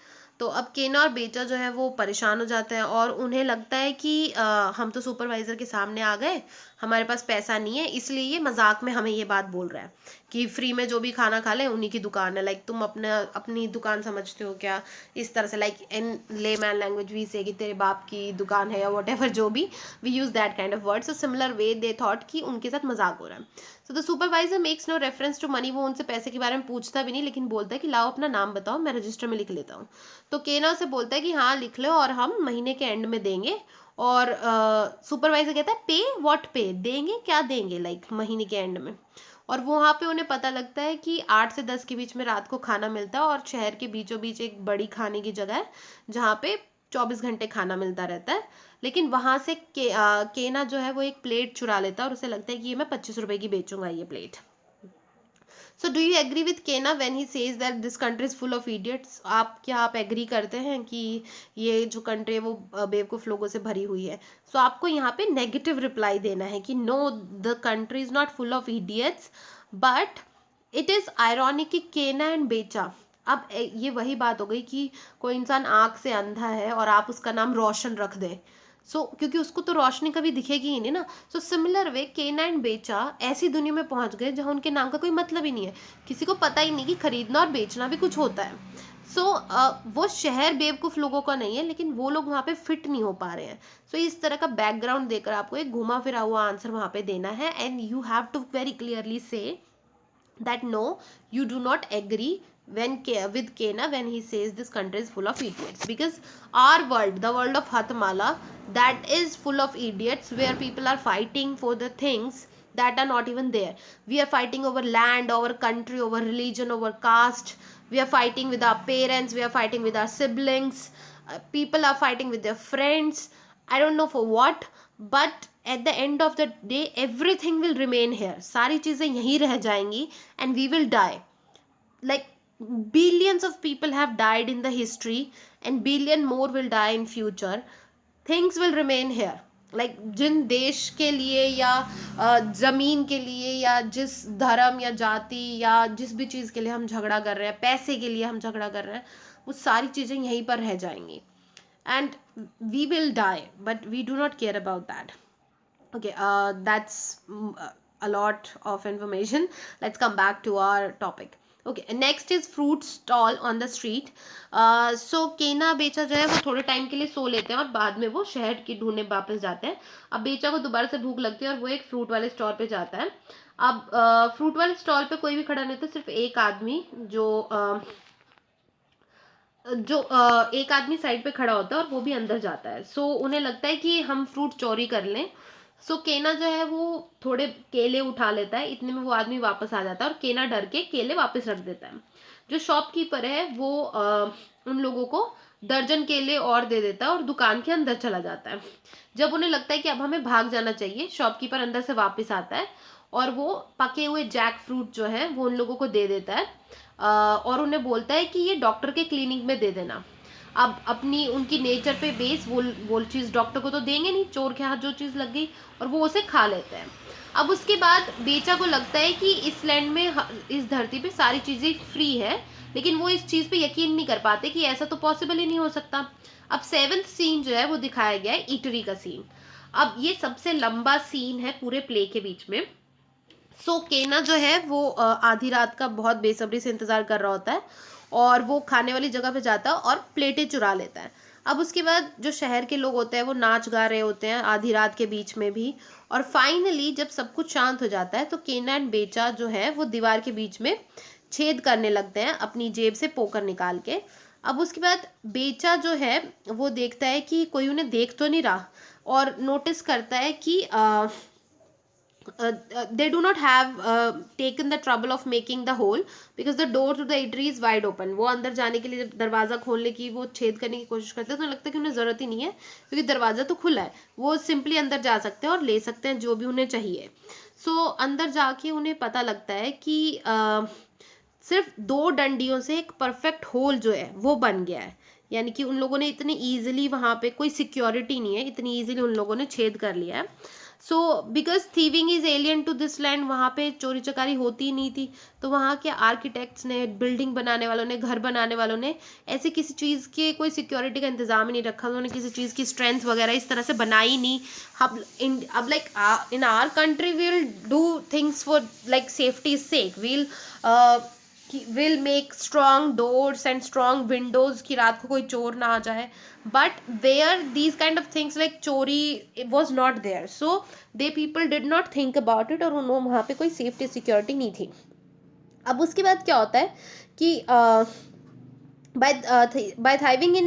तो अब केना और बेचा जो है वो परेशान हो जाते हैं और उन्हें लगता है कि हम तो सुपरवाइजर के सामने आ गए, हमारे पास पैसा नहीं है, इसलिए ये मजाक में हमें ये बात बोल रहा है कि फ्री में जो भी खाना खा ले उन्हीं की दुकान है। लाइक तुम अपनी दुकान समझते हो क्या, इस तरह से। Like in layman language we say कि तेरे बाप की दुकान है या वट एवर, जो भी we use that kind of word. So similar way they thought कि उनके साथ मजाक हो रहा है। So the supervisor makes no reference to money. वो उनसे पैसे के बारे में पूछता भी नहीं, लेकिन बोलता है कि लाओ अपना नाम बताओ, मैं रजिस्टर में लिख लेता हूँ। तो केना से बोलता है कि हाँ लिख लो और हम महीने के एंड में देंगे। और सुपरवाइजर कहता है पे व्हाट, पे देंगे क्या देंगे, लाइक महीने के एंड में। और वहाँ पे उन्हें पता लगता है कि 8 से 10 के बीच में रात को खाना मिलता है और शहर के बीचों बीच एक बड़ी खाने की जगह है जहाँ पे 24 घंटे खाना मिलता रहता है। लेकिन वहाँ से केना जो है वो एक प्लेट चुरा लेता है और उसे लगता है कि ये मैं 25 रुपए की बेचूंगा ये प्लेट। So do you agree with Kena when he says that this country is full of idiots? आप एग्री करते हैं कि ये जो कंट्री है वो बेवकूफ़ लोगों से भरी हुई है? सो आपको यहाँ पे नेगेटिव रिप्लाई देना है कि no, the country is not full of idiots, but it is ironic कि केना एंड बेचा। अब ये वही बात हो गई कि कोई इंसान आँख से अंधा है और आप उसका नाम रोशन रख दें। क्योंकि उसको तो रोशनी कभी दिखेगी ही नहीं ना। सिमिलर वे केना एंड बेचा ऐसी दुनिया में पहुंच गए जहां उनके नाम का कोई मतलब ही नहीं है, किसी को पता ही नहीं कि खरीदना और बेचना भी कुछ होता है। वो शहर बेवकूफ लोगों का नहीं है, लेकिन वो लोग वहां पे फिट नहीं हो पा रहे हैं। इस तरह का बैकग्राउंड देकर आपको एक घुमा फिरा हुआ आंसर वहां पे देना है, and you have to very clearly से that no, you do not agree with Kena when he says this country is full of idiots, because our world, the world of Hatmala, that is full of idiots, where people are fighting for the things that are not even there. We are fighting over land, over country, over religion, over caste. We are fighting with our parents, we are fighting with our siblings, people are fighting with their friends. I don't know for what, but at the end of the day everything will remain here. सारी चीज़ें यहीं रह जाएंगी and we will die. Like billions of people have died in the history and billion more will die in future. Things will remain here. Like जिन देश के लिए या ज़मीन के लिए या जिस धर्म या जाति या जिस भी चीज़ के लिए हम झगड़ा कर रहे हैं, पैसे के लिए हम झगड़ा कर रहे हैं, वो सारी चीज़ें यहीं पर रह जाएंगी and we will die, but we do not care about that. Okay, that's a lot of information. Let's come back to our topic. Okay, next is fruit stall on the street. So केना बेचा जो है वो थोड़े time के लिए सो लेते हैं और बाद में वो शहर की ढूंढने वापस जाते हैं। अब बेचा को दोबारा से भूख लगती है और वो एक फ्रूट वाले स्टॉल पे जाता है। अब फ्रूट वाले स्टॉल पे कोई भी खड़ा नहीं होता, सिर्फ एक आदमी एक आदमी साइड पे खड़ा होता है और वो भी अंदर जाता है। उन्हें लगता है कि हम फ्रूट चोरी कर लें। केना जो है वो थोड़े केले उठा लेता है, इतने में वो आदमी वापस आ जाता है और केना डर के केले वापस रख देता है। जो शॉपकीपर है वो उन लोगों को दर्जन केले और दे देता है और दुकान के अंदर चला जाता है। जब उन्हें लगता है कि अब हमें भाग जाना चाहिए, शॉपकीपर अंदर से वापस आता है और वो पके हुए जैक फ्रूट जो है वो उन लोगों को दे देता है और उन्हें बोलता है कि ये डॉक्टर के क्लिनिक में दे देना। अब अपनी उनकी नेचर पे बेस वो चीज़ डॉक्टर को तो देंगे नहीं, चोर के हाथ जो चीज़ लग गई, और वो उसे खा लेते हैं। अब उसके बाद बेचा को लगता है कि इस लैंड में, इस धरती पे सारी चीज़ें फ्री है, लेकिन वो इस चीज़ पे यकीन नहीं कर पाते कि ऐसा तो पॉसिबल ही नहीं हो सकता। अब 7th सीन जो है वो दिखाया गया है ईटरी का सीन। अब ये सबसे लंबा सीन है पूरे प्ले के बीच में। केना जो है वो आधी रात का बहुत बेसब्री से इंतजार कर रहा होता है और वो खाने वाली जगह पे जाता है और प्लेटें चुरा लेता है। अब उसके बाद जो शहर के लोग होते हैं वो नाच गा रहे होते हैं आधी रात के बीच में भी, और फाइनली जब सब कुछ शांत हो जाता है तो केना एंड बेचा जो है वो दीवार के बीच में छेद करने लगते हैं अपनी जेब से पोकर निकाल के। अब उसके बाद बेचा जो है वो देखता है कि कोई उन्हें देख तो नहीं रहा और नोटिस करता है कि they do not have taken the trouble of making the hole because the door to the eatery is wide open. वो अंदर जाने के लिए जब दरवाज़ा खोलने की वो छेद करने की कोशिश करते हैं तो लगता है कि उन्हें ज़रूरत ही नहीं है क्योंकि दरवाज़ा तो खुला है, वो सिंपली अंदर जा सकते हैं और ले सकते हैं जो भी उन्हें चाहिए. सो अंदर जाके उन्हें पता लगता है कि सिर्फ 2 डंडियों से एक परफेक्ट होल जो है वो बन गया है. यानी कि उन लोगों ने इतने ईजिली, वहाँ पे कोई सिक्योरिटी नहीं है, इतनी ईजिली उन लोगों ने छेद कर लिया है. So because thieving is alien to this land, वहाँ पे चोरी चकारी होती ही नहीं थी. तो वहाँ के आर्किटेक्ट्स ने, बिल्डिंग बनाने वालों ने, घर बनाने वालों ने ऐसे किसी चीज़ के कोई सिक्योरिटी का इंतजाम ही नहीं रखा. उन्होंने किसी चीज़ की स्ट्रेंथ वगैरह इस तरह से बनाई नहीं. अब like in our country we will do things for like safety sake. Will make strong doors and strong windows कि रात को कोई चोर ना आ जाए. But there these kind of things like चोरी was not there. So they people did not think about it और उन्होंने वहाँ पे कोई सेफ्टी सिक्योरिटी नहीं थी. अब उसके बाद क्या होता है कि by thriving in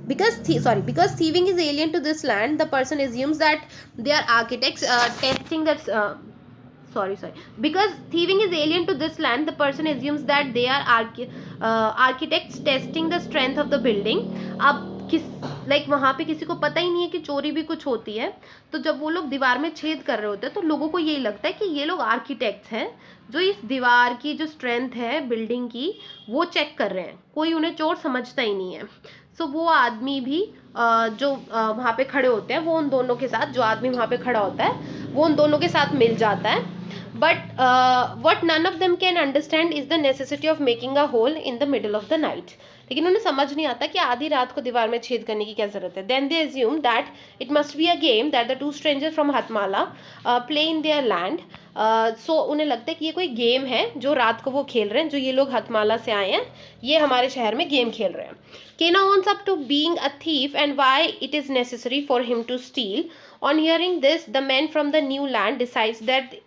because thieving is alien to this land, the person assumes that they are architects testing that because thieving is alien to this land, the person assumes that they are architects testing the strength of the building. अब वहाँ पे किसी को पता ही नहीं है कि चोरी भी कुछ होती है. तो जब वो लोग दीवार में छेद कर रहे होते हैं तो लोगों को यही लगता है कि ये लोग आर्किटेक्ट्स हैं जो इस दीवार की जो स्ट्रेंथ है बिल्डिंग की वो चेक कर रहे हैं. कोई उन्हें चोर समझता ही नहीं है. सो वो आदमी भी जो वहाँ पे खड़े होते हैं, वो उन दोनों के साथ, जो आदमी वहाँ पे खड़ा होता है वो उन दोनों के साथ मिल जाता है. But what none of them can understand is the necessity of making a hole in the middle of the night. लेकिन उन्हें समझ नहीं आता कि आधी रात को दीवार में छेद करने की क्या जरूरत है. Then they assume that it must be a game that the two strangers from Hatmala play in their land. So उन्हें लगता है कि ये कोई गेम है जो रात को वो खेल रहे हैं, जो ये लोग हथमाला से आए हैं, ये हमारे शहर में गेम खेल रहे हैं. Kena owns up to being a thief and why it is necessary for him to steal. On hearing this, the man from the new land decides that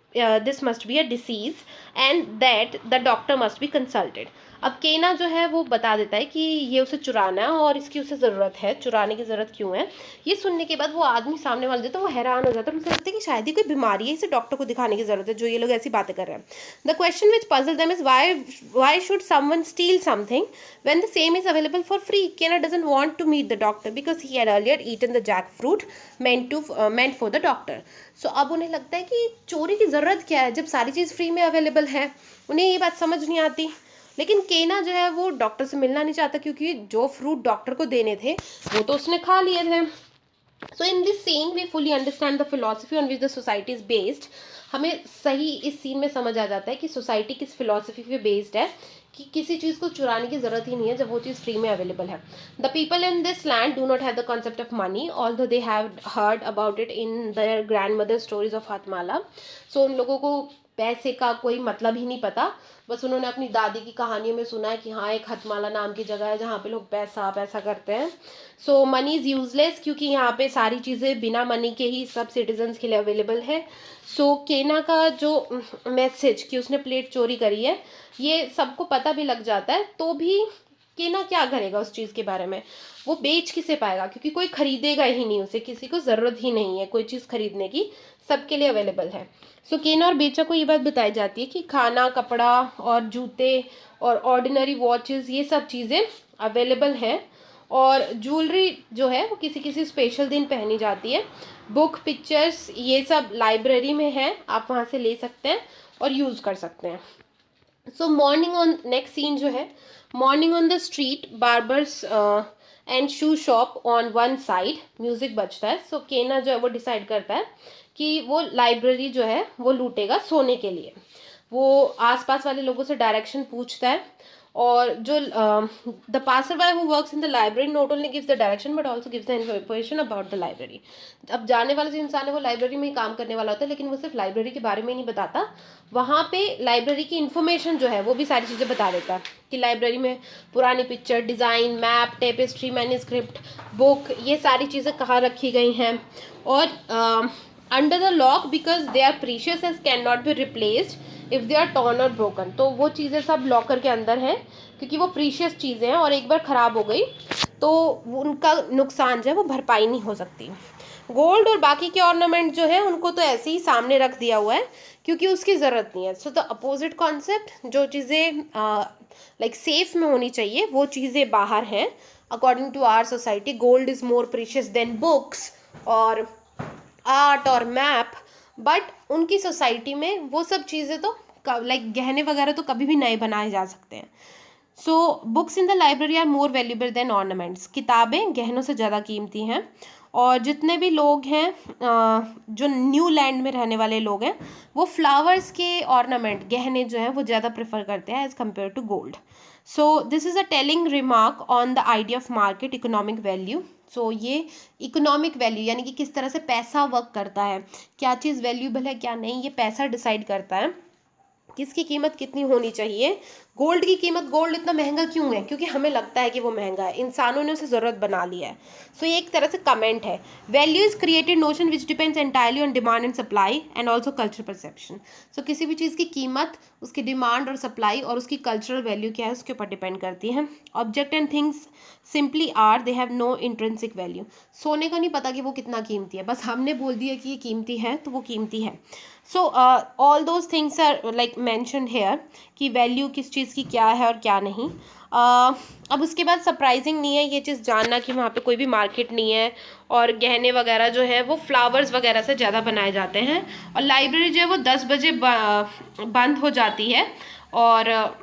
this must be a disease and that the doctor must be consulted. अब केना जो है वो बता देता है कि ये उसे चुराना है और इसकी उसे ज़रूरत है. चुराने की ज़रूरत क्यों है, ये सुनने के बाद वो आदमी सामने वाला जो था वो हैरान हो जाता है. उनसे लगता है कि शायद ही कोई बीमारी है, इसे डॉक्टर को दिखाने की ज़रूरत है जो ये लोग ऐसी बातें कर रहे हैं. The question which puzzle them is why should someone steel something when the same is available for free. Kena doesn't want to meet the doctor because he had earlier eaten the jackfruit meant for the doctor. So अब उन्हें लगता है कि चोरी की ज़रूरत क्या है जब सारी चीज़ फ्री में अवेलेबल है. उन्हें ये बात समझ नहीं आती. लेकिन केना जो है वो डॉक्टर से मिलना नहीं चाहता क्योंकि जो फ्रूट डॉक्टर को देने थे वो तो उसने खा लिए थे. So in this scene we fully understand the philosophy on which the society is based. हमें सही इस सीन में समझ आ जाता है कि सोसाइटी किस फिलोसफी पे बेस्ड है कि किसी चीज़ को चुराने की ज़रूरत ही नहीं है जब वो चीज़ फ्री में अवेलेबल है. The people in this land do not have the concept of money although they have heard about it in their grandmother stories of Hattamala. So उन लोगों को पैसे का कोई मतलब ही नहीं पता. बस उन्होंने अपनी दादी की कहानियों में सुना है कि हाँ एक हथमाला नाम की जगह है जहाँ पे लोग पैसा पैसा करते हैं. सो मनी इज़ यूजलेस क्योंकि यहाँ पे सारी चीज़ें बिना मनी के ही सब सिटीजन्स के लिए अवेलेबल है. सो केना का जो मैसेज कि उसने प्लेट चोरी करी है ये सबको पता भी लग जाता है. तो भी केना क्या करेगा उस चीज़ के बारे में, वो बेच किसे पाएगा क्योंकि कोई खरीदेगा ही नहीं उसे, किसी को ज़रूरत ही नहीं है कोई चीज़ खरीदने की, सबके लिए अवेलेबल है. सो केना और बेचा को ये बात बताई जाती है कि खाना, कपड़ा और जूते और ऑर्डिनरी वॉचेस ये सब चीज़ें अवेलेबल हैं और ज्वेलरी जो है वो किसी किसी स्पेशल दिन पहनी जाती है. बुक, पिक्चर्स ये सब लाइब्रेरी में है, आप वहाँ से ले सकते हैं और यूज़ कर सकते हैं. So morning on next scene जो है, morning on the street, barbers and shoe shop on one side, music बजता है. सो केना जो है वो डिसाइड करता है कि वो लाइब्रेरी जो है वो लूटेगा सोने के लिए. वो आसपास वाले लोगों से डायरेक्शन पूछता है और जो the passer by who works in the library not only gives the direction but also gives the information about the library. अब जाने वाला जो इंसान है वो लाइब्रेरी में ही काम करने वाला होता है लेकिन वो सिर्फ लाइब्रेरी के बारे में नहीं बताता, वहाँ पे लाइब्रेरी की इन्फॉर्मेशन जो है वो भी सारी चीज़ें बता देता है कि लाइब्रेरी में पुरानी picture, design, map, tapestry, manuscript, book ये सारी चीज़ें कहाँ रखी गई हैं. और under the lock because they are precious as can not be replaced if they are torn or broken. तो वो चीज़ें सब लॉकर के अंदर हैं क्योंकि वो प्रीशियस चीज़ें हैं और एक बार ख़राब हो गई तो उनका नुकसान जो है वो भरपाई नहीं हो सकती. गोल्ड और बाकी के ऑर्नामेंट जो है उनको तो ऐसे ही सामने रख दिया हुआ है क्योंकि उसकी ज़रूरत नहीं है। सो द अपोजिट कॉन्सेप्ट, जो चीज़ें लाइक सेफ में होनी चाहिए वो चीज़ें बाहर हैं। According to our society gold is more precious than books और आर्ट और मैप, बट उनकी सोसाइटी में वो सब चीज़ें तो लाइक गहने वगैरह तो कभी भी नए बनाए जा सकते हैं। So books in the library are more valuable than ornaments, किताबें गहनों से ज़्यादा कीमती हैं। और जितने भी लोग हैं जो न्यू लैंड में रहने वाले लोग हैं वो फ्लावर्स के ऑर्नामेंट गहने जो हैं वो ज़्यादा प्रेफर करते हैं as compare to gold. So this is a telling remark on the idea of market economic value. So ये इकोनॉमिक वैल्यू यानी कि किस तरह से पैसा वर्क करता है, क्या चीज़ वैल्यूबल है क्या नहीं, ये पैसा डिसाइड करता है किसकी कीमत कितनी होनी चाहिए। गोल्ड की कीमत, गोल्ड इतना महंगा क्यों है? क्योंकि हमें लगता है कि वो महंगा है, इंसानों ने उसे ज़रूरत बना लिया है। सो ये एक तरह से कमेंट है। Value is created notion which depends entirely on demand and supply and also culture perception. So किसी भी चीज़ की कीमत उसकी डिमांड और सप्लाई और उसकी कल्चरल वैल्यू क्या है उसके ऊपर डिपेंड करती है। Object and things simply are, they have no intrinsic value. सोने का नहीं पता कि वो कितना कीमती है, बस हमने बोल दिया कि ये कीमती है तो वो कीमती है। So all those things are like mentioned here कि वैल्यू किस चीज़ की क्या है और क्या नहीं। अब उसके बाद सरप्राइजिंग नहीं है ये चीज़ जानना कि वहाँ पे कोई भी मार्केट नहीं है और गहने वगैरह जो है वो फ्लावर्स वगैरह से ज़्यादा बनाए जाते हैं। और लाइब्रेरी जो है वो 10 बजे बंद हो जाती है। और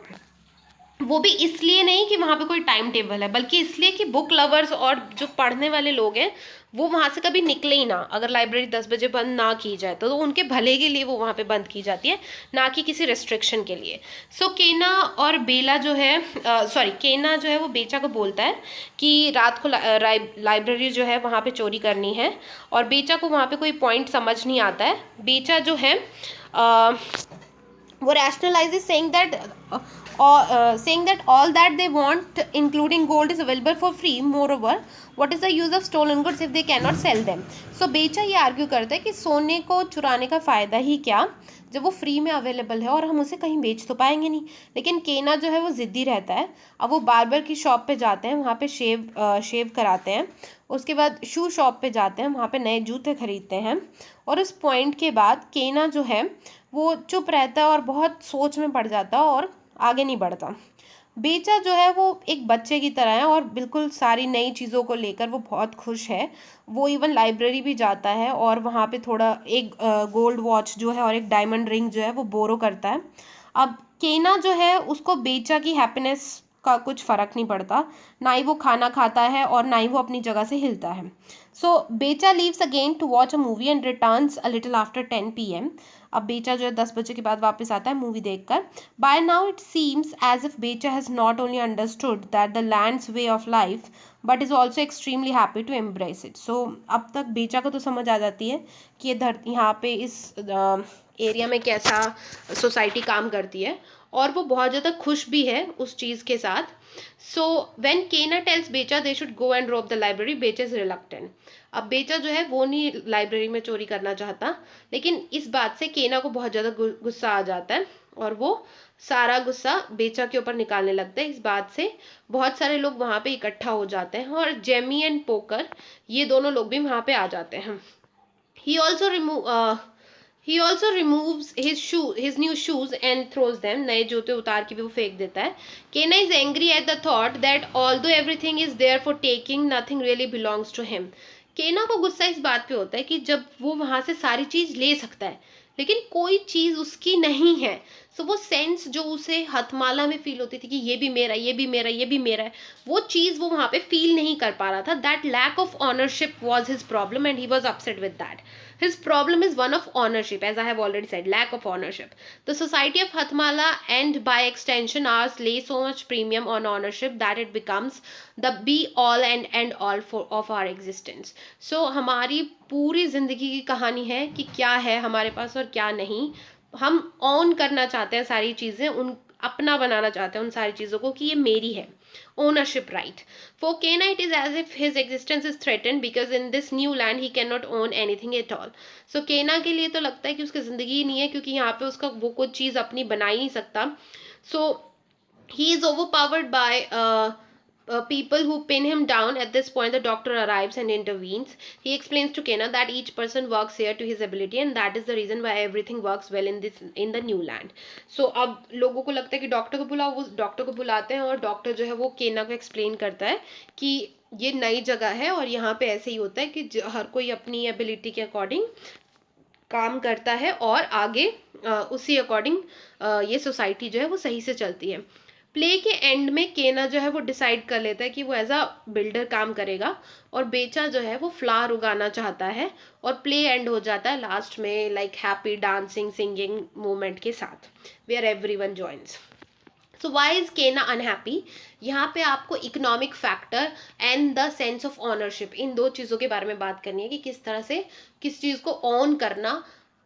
वो भी इसलिए नहीं कि वहाँ पे कोई टाइम टेबल है, बल्कि इसलिए कि बुक लवर्स और जो पढ़ने वाले लोग हैं वो वहाँ से कभी निकले ही ना। अगर लाइब्रेरी 10 बजे बंद ना की जाए तो उनके भले के लिए वो वहाँ पे बंद की जाती है, ना कि किसी रेस्ट्रिक्शन के लिए। सो केना और बेला जो है केना जो है वो बेचा को बोलता है कि रात को लाइब्रेरी जो है वहाँ पे चोरी करनी है, और बेचा को वहाँ पे कोई पॉइंट समझ नहीं आता है। बेचा जो है वो rationalizes saying that all that they want including gold is available for free. Moreover, what is the use of stolen goods if they cannot sell them? So बेचा ये आर्ग्यू करता है कि सोने को चुराने का फ़ायदा ही क्या जब वो फ्री में अवेलेबल है और हम उसे कहीं बेच तो पाएंगे नहीं। लेकिन केना जो है वो ज़िद्दी रहता है। अब वो बार्बर की शॉप पे जाते हैं, वहाँ पे शेव कराते हैं। उसके बाद शू शॉप पे जाते हैं, वहाँ पे नए जूते खरीदते हैं। और उस पॉइंट के बाद केना जो है वो चुप रहता है और बहुत सोच में पड़ जाता है और आगे नहीं बढ़ता। बेचा जो है वो एक बच्चे की तरह है और बिल्कुल सारी नई चीज़ों को लेकर वो बहुत खुश है। वो इवन लाइब्रेरी भी जाता है और वहाँ पे थोड़ा एक गोल्ड वॉच जो है और एक डायमंड रिंग जो है वो बोरो करता है। अब केना जो है उसको बेचा की हैप्पीनेस का कुछ फ़र्क नहीं पड़ता, ना ही वो खाना खाता है और ना ही वो अपनी जगह से हिलता है। So Becha leaves again to watch a movie and returns a little after 10 PM। अब बेचा जो है 10 बजे के बाद वापस आता है मूवी देखकर। By now it seems as if Becha has not only understood that the land's way of life but is also extremely happy to embrace it. So अब तक बेचा को तो समझ आ जाती है कि ये धरती यहाँ पे इस एरिया में कैसा सोसाइटी काम करती है, और वो बहुत ज़्यादा खुश भी है उस चीज़ के साथ। So when Kena tells Becha they should go and rob the library, Becha is reluctant. अब बेचा जो है वो नहीं लाइब्रेरी में चोरी करना चाहता, लेकिन इस बात से केना को बहुत ज़्यादा गुस्सा आ जाता है और वो सारा गुस्सा बेचा के ऊपर निकालने लगता है। इस बात से बहुत सारे लोग वहाँ पे इकट्ठा हो जाते हैं और जेमी एंड पोकर ये दोनों लोग भी वहाँ पे आ जाते हैं। He also removes his new shoes and throws them. नए जूते उतार के भी वो फेंक देता है। Kena is angry at the thought that although everything is there for taking, nothing really belongs to him. केना को गुस्सा इस बात पे होता है कि जब वो वहां से सारी चीज ले सकता है लेकिन कोई चीज उसकी नहीं है। सो वो सेंस जो उसे हथमाला में फील होती थी कि ये भी मेरा, ये भी मेरा, ये भी मेरा है, वो चीज वो वहां पे फील नहीं कर पा रहा था। That lack of ownership was his problem and he was upset with that. His problem is one of ownership, as I have already said, lack of ownership. The society of Hathmala and by extension ours lay so much premium on ownership that it becomes the be all and end all of our existence. So हमारी पूरी जिंदगी की कहानी है कि क्या है हमारे पास और क्या नहीं। हम ऑन करना चाहते हैं सारी चीज़ें, उन अपना बनाना चाहते हैं उन सारी चीज़ों को कि ये मेरी है। ownership right. For Kena it is as if his existence is threatened because in this new land he cannot own anything at all. So Kena के लिए तो लगता है कि उसकी ज़िंदगी ही नहीं है क्योंकि यहाँ पे उसका वो कुछ चीज़ अपनी बना ही नहीं सकता। So he is overpowered by people who pin him down. At this point, the doctor arrives and intervenes. He explains to Kena that each person works here to his ability, and that is the reason why everything works well in the new land. So अब लोगों को लगता है कि doctor को बुलाओ, वो doctor को बुलाते हैं और डॉक्टर जो है वो केना को एक्सप्लेन करता है कि ये नई जगह है और यहाँ पे ऐसे ही होता है कि हर कोई अपनी एबिलिटी के अकॉर्डिंग काम करता है और आगे उसी अकॉर्डिंग ये सोसाइटी जो है वो सही से चलती है. प्ले के एंड में केना जो है वो डिसाइड कर लेता है कि वो एज अ बिल्डर काम करेगा और बेचा जो है वो फ्लावर उगाना चाहता है और प्ले एंड हो जाता है लास्ट में like happy dancing singing movement के साथ where everyone joins. So why is Kena unhappy. यहाँ पे आपको economic factor and the sense of ownership, इन दो चीज़ों के बारे में बात करनी है कि किस तरह से किस चीज़ को ऑन करना,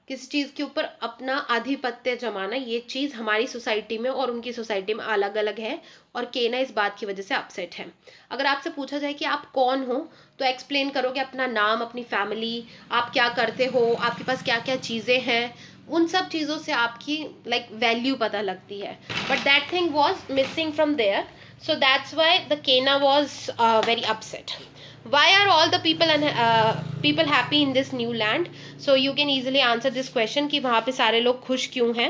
किस चीज़ के ऊपर अपना आधिपत्य जमाना, ये चीज़ हमारी सोसाइटी में और उनकी सोसाइटी में अलग अलग है और केना इस बात की वजह से अपसेट है. अगर आपसे पूछा जाए कि आप कौन हो तो एक्सप्लेन करोगे अपना नाम, अपनी फैमिली, आप क्या करते हो, आपके पास क्या क्या चीज़ें हैं, उन सब चीज़ों से आपकी लाइक वैल्यू पता लगती है. But that thing was missing from there, so that's why the Kena was very upset. Why are all the people happy in this new land? So you can easily answer this question कि वहाँ पे सारे लोग खुश क्यों हैं.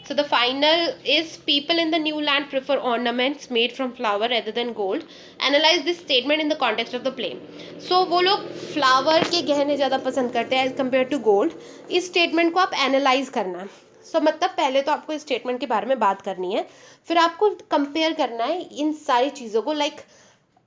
So the final is people in the new land prefer ornaments made from flower rather than gold. Analyze this statement in the context of the play. So वो लोग flower के गहने ज़्यादा पसंद करते हैं as compared to gold. इस statement को आप analyze करना है. सो मतलब पहले तो आपको इस स्टेटमेंट के बारे में बात करनी है, फिर आपको कंपेयर करना है इन सारी चीज़ों को. लाइक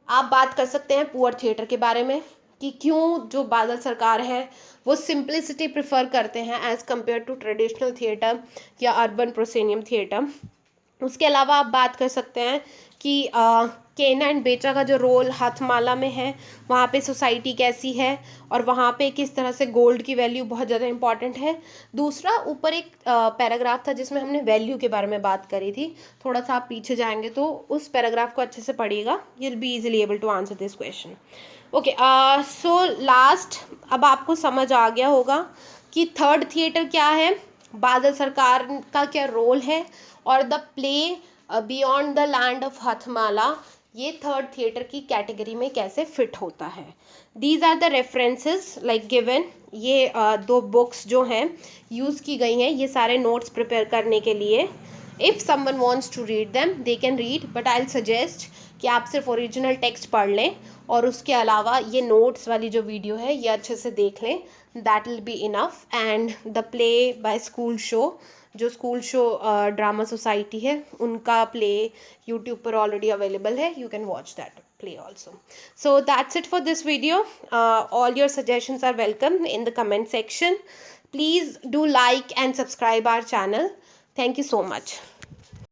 आप बात कर सकते हैं पुअर थिएटर के बारे में कि क्यों जो बादल सरकार है वो सिंप्लिसिटी प्रेफर करते हैं as compare to traditional theatre या अर्बन प्रोसेनियम थिएटर. उसके अलावा आप बात कर सकते हैं कि केना एंड बेचा का जो रोल हाथमाला में है वहाँ पे सोसाइटी कैसी है और वहाँ पे किस तरह से गोल्ड की वैल्यू बहुत ज़्यादा इंपॉर्टेंट है. दूसरा ऊपर एक पैराग्राफ था जिसमें हमने वैल्यू के बारे में बात करी थी, थोड़ा सा आप पीछे जाएंगे तो उस पैराग्राफ को अच्छे से पढ़िएगा, you will be easily able to answer this question. Okay, so last अब आपको समझ आ गया होगा कि थर्ड थिएटर क्या है, बादल सरकार का क्या रोल है और the play beyond the land of Hattamala ये थर्ड थिएटर की कैटेगरी में कैसे फिट होता है. These are the references like given. ये दो बुक्स जो हैं यूज़ की गई हैं ये सारे नोट्स प्रिपेयर करने के लिए. If someone wants to read them they can read, but I will suggest कि आप सिर्फ ओरिजिनल टेक्स्ट पढ़ लें और उसके अलावा ये नोट्स वाली जो वीडियो है ये अच्छे से देख लें. That will be enough. And the play by school show, जो स्कूल शो ड्रामा सोसाइटी है उनका प्ले यूट्यूब पर ऑलरेडी अवेलेबल है, you can watch that play also. So that's it for this video. All your suggestions are welcome in the comment section. Please do like and subscribe our channel. Thank you so much.